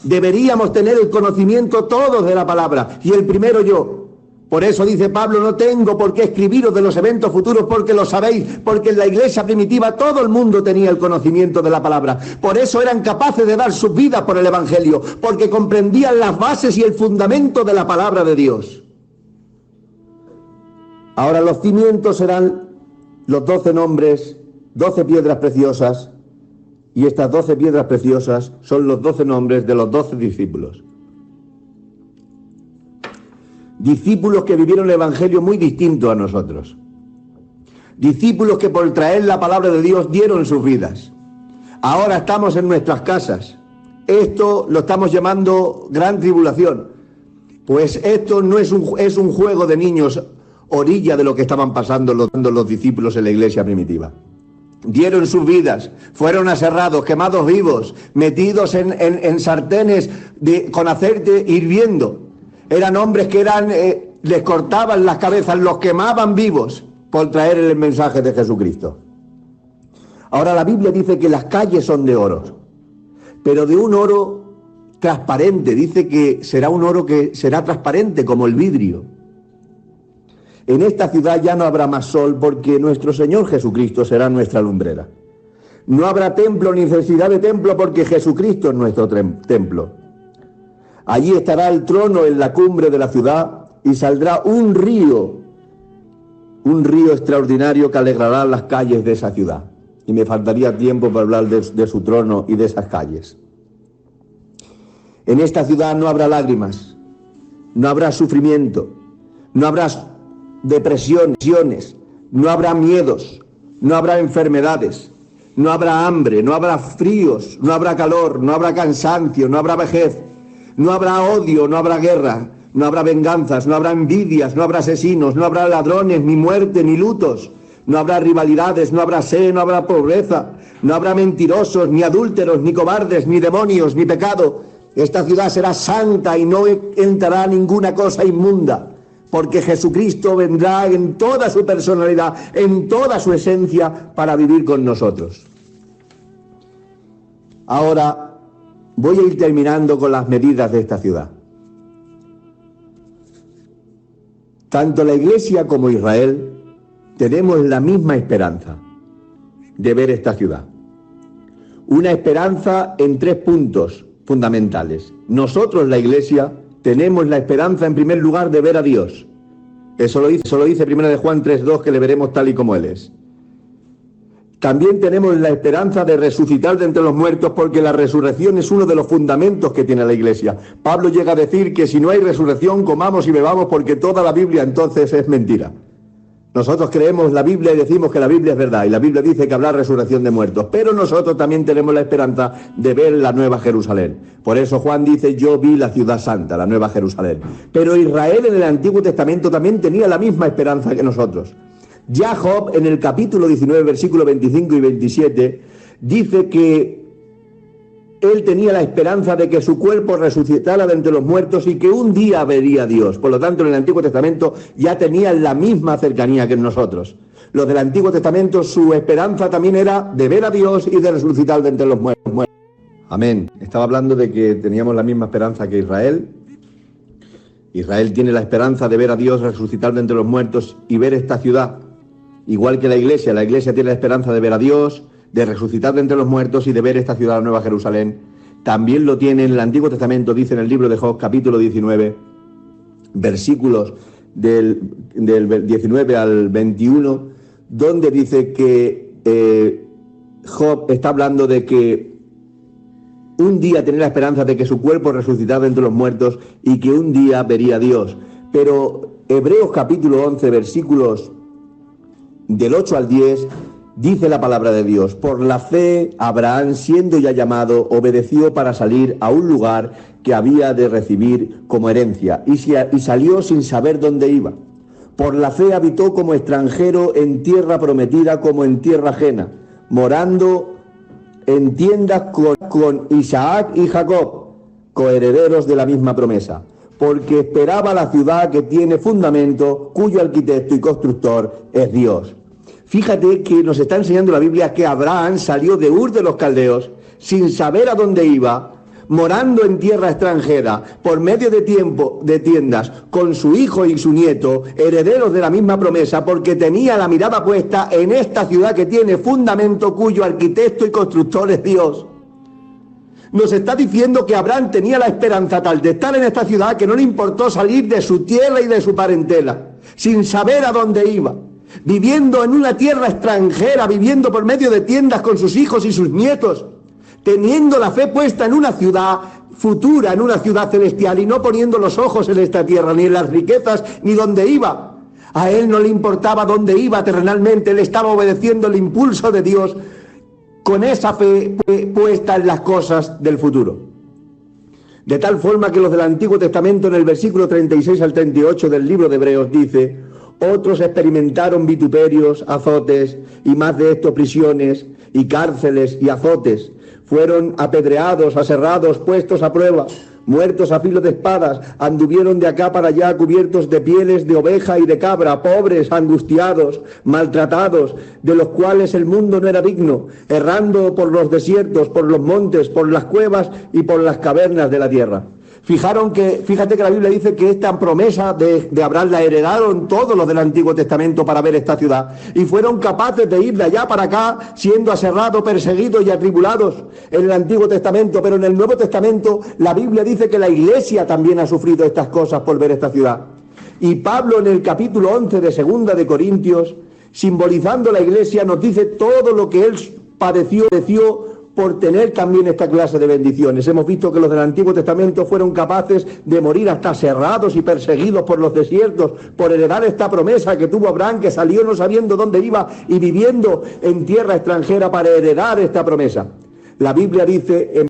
Deberíamos tener el conocimiento todos de la palabra, y el primero yo. Por eso dice Pablo: no tengo por qué escribiros de los eventos futuros, porque lo sabéis, porque en la iglesia primitiva todo el mundo tenía el conocimiento de la palabra. Por eso eran capaces de dar sus vidas por el Evangelio, porque comprendían las bases y el fundamento de la palabra de Dios. Ahora los cimientos serán los 12 nombres, 12 piedras preciosas, y estas 12 piedras preciosas son los 12 nombres de los 12 discípulos. Discípulos que vivieron el Evangelio muy distinto a nosotros. Discípulos que por traer la palabra de Dios dieron sus vidas. Ahora estamos en nuestras casas. Esto lo estamos llamando gran tribulación. Pues esto no es un juego de niños, orilla de lo que estaban pasando los discípulos en la iglesia primitiva. Dieron sus vidas, fueron aserrados, quemados vivos, metidos en sartenes con aceite hirviendo. Eran hombres que les cortaban las cabezas, los quemaban vivos por traer el mensaje de Jesucristo. Ahora la Biblia dice que las calles son de oro, pero de un oro transparente. Dice que será un oro que será transparente como el vidrio. En esta ciudad ya no habrá más sol porque nuestro Señor Jesucristo será nuestra lumbrera. No habrá templo ni necesidad de templo porque Jesucristo es nuestro templo. Allí estará el trono en la cumbre de la ciudad y saldrá un río extraordinario que alegrará las calles de esa ciudad. Y me faltaría tiempo para hablar de su trono y de esas calles. En esta ciudad no habrá lágrimas, no habrá sufrimiento, no habrá depresiones, no habrá miedos, no habrá enfermedades, no habrá hambre, no habrá fríos, no habrá calor, no habrá cansancio, no habrá vejez, no habrá odio, no habrá guerra, no habrá venganzas, no habrá envidias, no habrá asesinos, no habrá ladrones, ni muerte, ni lutos, no habrá rivalidades, no habrá sed, no habrá pobreza, no habrá mentirosos, ni adúlteros, ni cobardes, ni demonios, ni pecado. Esta ciudad será santa y no entrará ninguna cosa inmunda, porque Jesucristo vendrá en toda su personalidad, en toda su esencia, para vivir con nosotros. Ahora voy a ir terminando con las medidas de esta ciudad. Tanto la Iglesia como Israel tenemos la misma esperanza de ver esta ciudad. Una esperanza en 3 puntos fundamentales. Nosotros, la Iglesia, tenemos la esperanza en primer lugar de ver a Dios. Eso lo dice 1 de Juan 3:2, que le veremos tal y como Él es. También tenemos la esperanza de resucitar de entre los muertos, porque la resurrección es uno de los fundamentos que tiene la Iglesia. Pablo llega a decir que si no hay resurrección, comamos y bebamos, porque toda la Biblia entonces es mentira. Nosotros creemos la Biblia y decimos que la Biblia es verdad, y la Biblia dice que habrá resurrección de muertos, pero nosotros también tenemos la esperanza de ver la Nueva Jerusalén. Por eso Juan dice: yo vi la ciudad santa, la Nueva Jerusalén. Pero Israel en el Antiguo Testamento también tenía la misma esperanza que nosotros. Ya Job, en el capítulo 19, versículos 25 y 27, dice que él tenía la esperanza de que su cuerpo resucitara de entre los muertos y que un día vería a Dios. Por lo tanto, en el Antiguo Testamento ya tenían la misma cercanía que nosotros. Los del Antiguo Testamento, su esperanza también era de ver a Dios y de resucitar de entre los muertos. Amén. Estaba hablando de que teníamos la misma esperanza que Israel. Israel tiene la esperanza de ver a Dios resucitar de entre los muertos y ver esta ciudad. Igual que la Iglesia tiene la esperanza de ver a Dios, de resucitar de entre los muertos y de ver esta ciudad, la Nueva Jerusalén. También lo tiene en el Antiguo Testamento, dice en el libro de Job, capítulo 19, versículos del 19 al 21, donde dice que Job está hablando de que un día tenía la esperanza de que su cuerpo resucitara de entre los muertos y que un día vería a Dios. Pero Hebreos capítulo 11, versículos del 8 al 10, dice la palabra de Dios: por la fe, Abraham, siendo ya llamado, obedeció para salir a un lugar que había de recibir como herencia, y salió sin saber dónde iba. Por la fe habitó como extranjero en tierra prometida, como en tierra ajena, morando en tiendas con Isaac y Jacob, coherederos de la misma promesa, porque esperaba la ciudad que tiene fundamento, cuyo arquitecto y constructor es Dios. Fíjate que nos está enseñando la Biblia que Abraham salió de Ur de los Caldeos sin saber a dónde iba, morando en tierra extranjera, por medio de tiendas, con su hijo y su nieto, herederos de la misma promesa, porque tenía la mirada puesta en esta ciudad que tiene fundamento, cuyo arquitecto y constructor es Dios. Nos está diciendo que Abraham tenía la esperanza tal de estar en esta ciudad que no le importó salir de su tierra y de su parentela, sin saber a dónde iba, viviendo en una tierra extranjera, viviendo por medio de tiendas con sus hijos y sus nietos, teniendo la fe puesta en una ciudad futura, en una ciudad celestial, y no poniendo los ojos en esta tierra, ni en las riquezas, ni dónde iba. A él no le importaba dónde iba terrenalmente, él estaba obedeciendo el impulso de Dios, con esa fe puesta en las cosas del futuro. De tal forma que los del Antiguo Testamento, en el versículo 36 al 38 del libro de Hebreos, dice: otros experimentaron vituperios, azotes, y más de esto prisiones, y cárceles y azotes. Fueron apedreados, aserrados, puestos a prueba, muertos a filo de espadas, anduvieron de acá para allá cubiertos de pieles de oveja y de cabra, pobres, angustiados, maltratados, de los cuales el mundo no era digno, errando por los desiertos, por los montes, por las cuevas y por las cavernas de la tierra. Fíjate que la Biblia dice que esta promesa de Abraham la heredaron todos los del Antiguo Testamento para ver esta ciudad, y fueron capaces de ir de allá para acá siendo aserrados, perseguidos y atribulados en el Antiguo Testamento. Pero en el Nuevo Testamento la Biblia dice que la Iglesia también ha sufrido estas cosas por ver esta ciudad. Y Pablo, en el capítulo 11 de Segunda de Corintios, simbolizando la Iglesia, nos dice todo lo que él padeció por tener también esta clase de bendiciones. Hemos visto que los del Antiguo Testamento fueron capaces de morir hasta aserrados y perseguidos por los desiertos, por heredar esta promesa que tuvo Abraham, que salió no sabiendo dónde iba y viviendo en tierra extranjera para heredar esta promesa. La Biblia dice,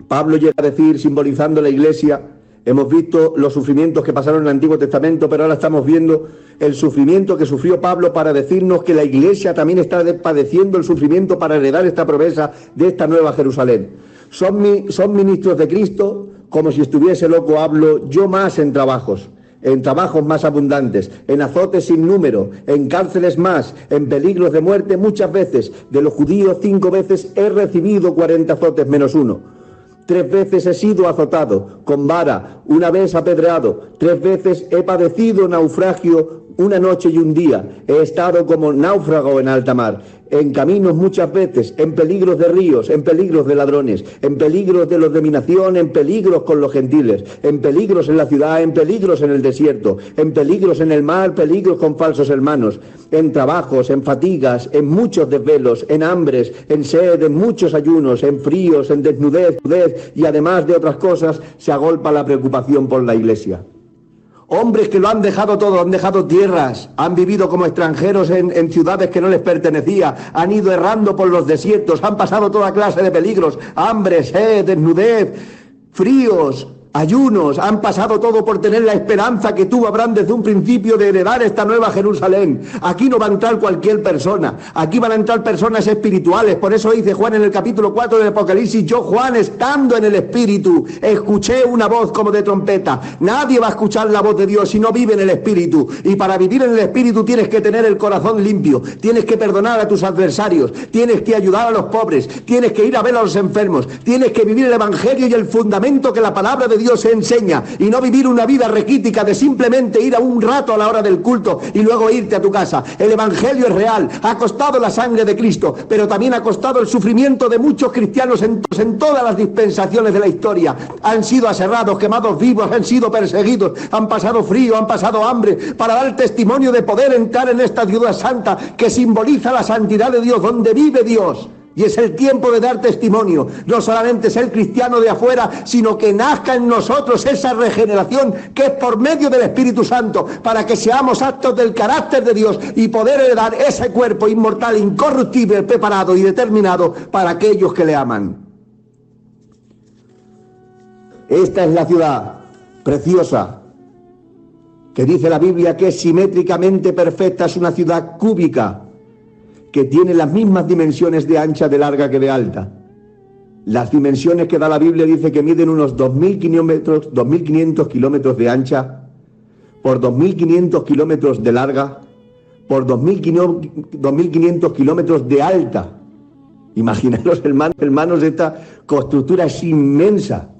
Pablo llega a decir, simbolizando la Iglesia, hemos visto los sufrimientos que pasaron en el Antiguo Testamento, pero ahora estamos viendo el sufrimiento que sufrió Pablo para decirnos que la Iglesia también está padeciendo el sufrimiento para heredar esta promesa de esta nueva Jerusalén. Son ministros de Cristo, como si estuviese loco hablo, yo más en trabajos más abundantes, en azotes sin número, en cárceles más, en peligros de muerte muchas veces. De los judíos 5 veces he recibido 40 azotes menos 1. 3 veces he sido azotado con vara, 1 vez apedreado, 3 veces he padecido naufragio, 1 noche y 1 día. He estado como náufrago en alta mar, en caminos muchas veces, en peligros de ríos, en peligros de ladrones, en peligros de los de mi nación, en peligros con los gentiles, en peligros en la ciudad, en peligros en el desierto, en peligros en el mar, peligros con falsos hermanos, en trabajos, en fatigas, en muchos desvelos, en hambres, en sed, en muchos ayunos, en fríos, en desnudez, y además de otras cosas, se agolpa la preocupación por la Iglesia. Hombres que lo han dejado todo, han dejado tierras, han vivido como extranjeros en ciudades que no les pertenecía, han ido errando por los desiertos, han pasado toda clase de peligros, hambre, sed, desnudez, fríos, ayunos, han pasado todo por tener la esperanza que tuvo Abraham desde un principio de heredar esta nueva Jerusalén. Aquí no va a entrar cualquier persona, aquí van a entrar personas espirituales. Por eso dice Juan en el capítulo 4 del Apocalipsis, yo Juan, estando en el Espíritu, escuché una voz como de trompeta. Nadie va a escuchar la voz de Dios si no vive en el Espíritu, y para vivir en el Espíritu tienes que tener el corazón limpio, tienes que perdonar a tus adversarios, tienes que ayudar a los pobres, tienes que ir a ver a los enfermos, tienes que vivir el Evangelio y el fundamento que la palabra de Dios enseña, y no vivir una vida raquítica de simplemente ir a un rato a la hora del culto y luego irte a tu casa. El Evangelio es real, ha costado la sangre de Cristo, pero también ha costado el sufrimiento de muchos cristianos en todas las dispensaciones de la historia. Han sido aserrados, quemados vivos, han sido perseguidos, han pasado frío, han pasado hambre, para dar testimonio de poder entrar en esta ciudad santa que simboliza la santidad de Dios, donde vive Dios. Y es el tiempo de dar testimonio, no solamente ser cristiano de afuera, sino que nazca en nosotros esa regeneración que es por medio del Espíritu Santo, para que seamos actos del carácter de Dios y poder heredar ese cuerpo inmortal, incorruptible, preparado y determinado para aquellos que le aman. Esta es la ciudad preciosa, que dice la Biblia que es simétricamente perfecta, es una ciudad cúbica, que tiene las mismas dimensiones de ancha, de larga que de alta. Las dimensiones que da la Biblia dice que miden unos 2.500 kilómetros de ancha, por 2.500 kilómetros de larga, por 2.500 kilómetros de alta. Imaginaros, hermanos, esta constructura es inmensa.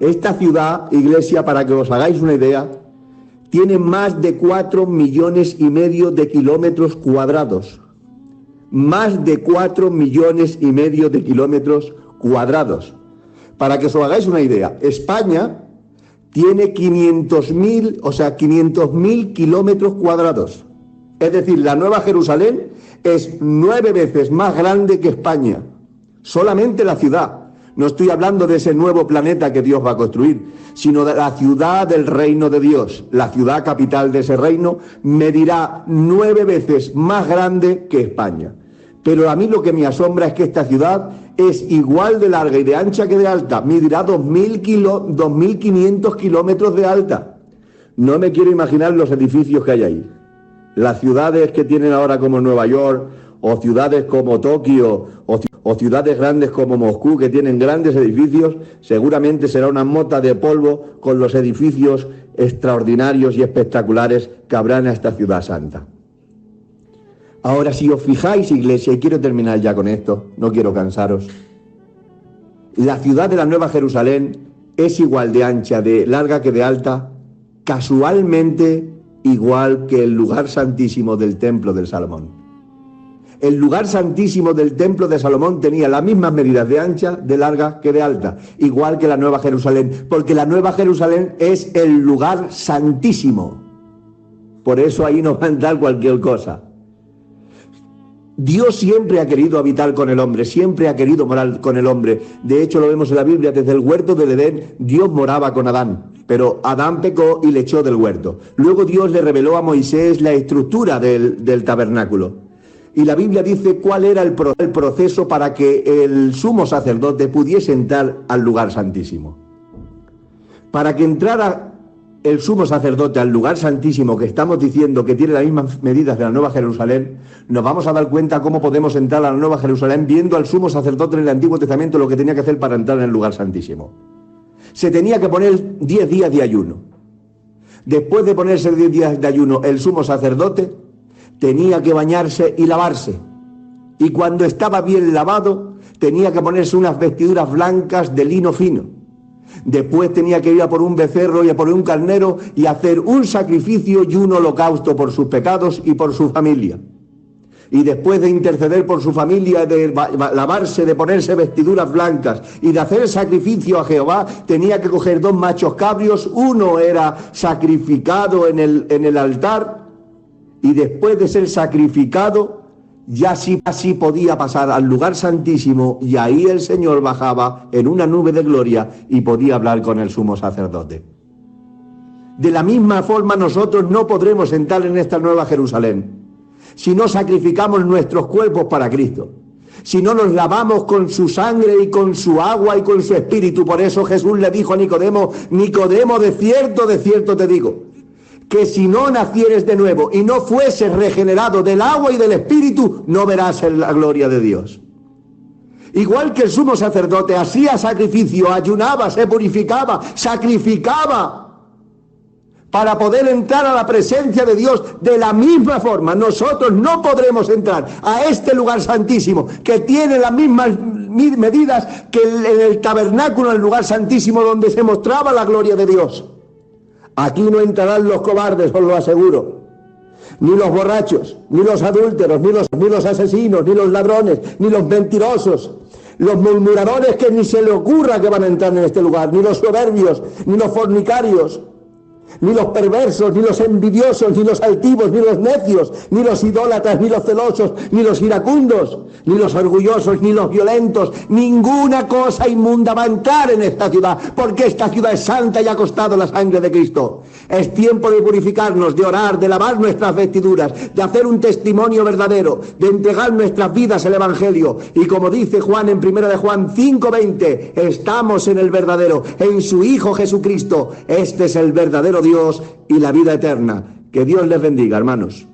Esta ciudad, iglesia, para que os hagáis una idea, tiene más de 4,5 millones de kilómetros cuadrados. Más de 4,5 millones de kilómetros cuadrados. Para que os hagáis una idea, España tiene 500.000 kilómetros cuadrados. Es decir, la Nueva Jerusalén es 9 veces más grande que España. Solamente la ciudad. No estoy hablando de ese nuevo planeta que Dios va a construir, sino de la ciudad del reino de Dios. La ciudad capital de ese reino medirá 9 veces más grande que España. Pero a mí lo que me asombra es que esta ciudad es igual de larga y de ancha que de alta. Medirá 2.500 kilómetros de alta. No me quiero imaginar los edificios que hay ahí. Las ciudades que tienen ahora como Nueva York, o ciudades como Tokio, o ciudades grandes como Moscú, que tienen grandes edificios, seguramente será una mota de polvo con los edificios extraordinarios y espectaculares que habrá en esta ciudad santa. Ahora, si os fijáis, iglesia, y quiero terminar ya con esto, no quiero cansaros, la ciudad de la Nueva Jerusalén es igual de ancha, de larga que de alta, casualmente igual que el lugar santísimo del templo del Salomón. El lugar santísimo del templo de Salomón tenía las mismas medidas de ancha, de larga que de alta, igual que la Nueva Jerusalén, porque la Nueva Jerusalén es el lugar santísimo. Por eso ahí no va a entrar cualquier cosa. Dios siempre ha querido habitar con el hombre, siempre ha querido morar con el hombre. De hecho, lo vemos en la Biblia, desde el huerto del Edén, Dios moraba con Adán, pero Adán pecó y le echó del huerto. Luego Dios le reveló a Moisés la estructura del tabernáculo. Y la Biblia dice cuál era el proceso para que el sumo sacerdote pudiese entrar al lugar santísimo. Para que entrara el sumo sacerdote al lugar santísimo, que estamos diciendo que tiene las mismas medidas de la Nueva Jerusalén, nos vamos a dar cuenta cómo podemos entrar a la Nueva Jerusalén viendo al sumo sacerdote en el Antiguo Testamento lo que tenía que hacer para entrar en el lugar santísimo. Se tenía que poner 10 días de ayuno. Después de ponerse 10 días de ayuno, el sumo sacerdote tenía que bañarse y lavarse. Y cuando estaba bien lavado, tenía que ponerse unas vestiduras blancas de lino fino. Después tenía que ir a por un becerro y a por un carnero y hacer un sacrificio y un holocausto por sus pecados y por su familia. Y después de interceder por su familia, de lavarse, de ponerse vestiduras blancas y de hacer el sacrificio a Jehová, tenía que coger 2 machos cabrios. Uno era sacrificado en el altar, y después de ser sacrificado, ya sí podía pasar al lugar santísimo, y ahí el Señor bajaba en una nube de gloria y podía hablar con el sumo sacerdote. De la misma forma nosotros no podremos entrar en esta Nueva Jerusalén si no sacrificamos nuestros cuerpos para Cristo, si no nos lavamos con su sangre y con su agua y con su espíritu. Por eso Jesús le dijo a Nicodemo: Nicodemo, de cierto te digo, que si no nacieres de nuevo y no fueses regenerado del agua y del espíritu, no verás la gloria de Dios. Igual que el sumo sacerdote hacía sacrificio, ayunaba, se purificaba, sacrificaba para poder entrar a la presencia de Dios, de la misma forma nosotros no podremos entrar a este lugar santísimo, que tiene las mismas medidas que el tabernáculo, el lugar santísimo donde se mostraba la gloria de Dios. Aquí no entrarán los cobardes, os lo aseguro, ni los borrachos, ni los adúlteros, ni los asesinos, ni los ladrones, ni los mentirosos, los murmuradores, que ni se le ocurra que van a entrar en este lugar, ni los soberbios, ni los fornicarios, ni los perversos, ni los envidiosos, ni los altivos, ni los necios, ni los idólatras, ni los celosos, ni los iracundos, ni los orgullosos, ni los violentos. Ninguna cosa inmunda va a entrar en esta ciudad, porque esta ciudad es santa y ha costado la sangre de Cristo. Es tiempo de purificarnos, de orar, de lavar nuestras vestiduras, de hacer un testimonio verdadero, de entregar nuestras vidas al Evangelio. Y como dice Juan en 1 de Juan 5:20, estamos en el verdadero, en su Hijo Jesucristo. Este es el verdadero Dios y la vida eterna. Que Dios les bendiga, hermanos.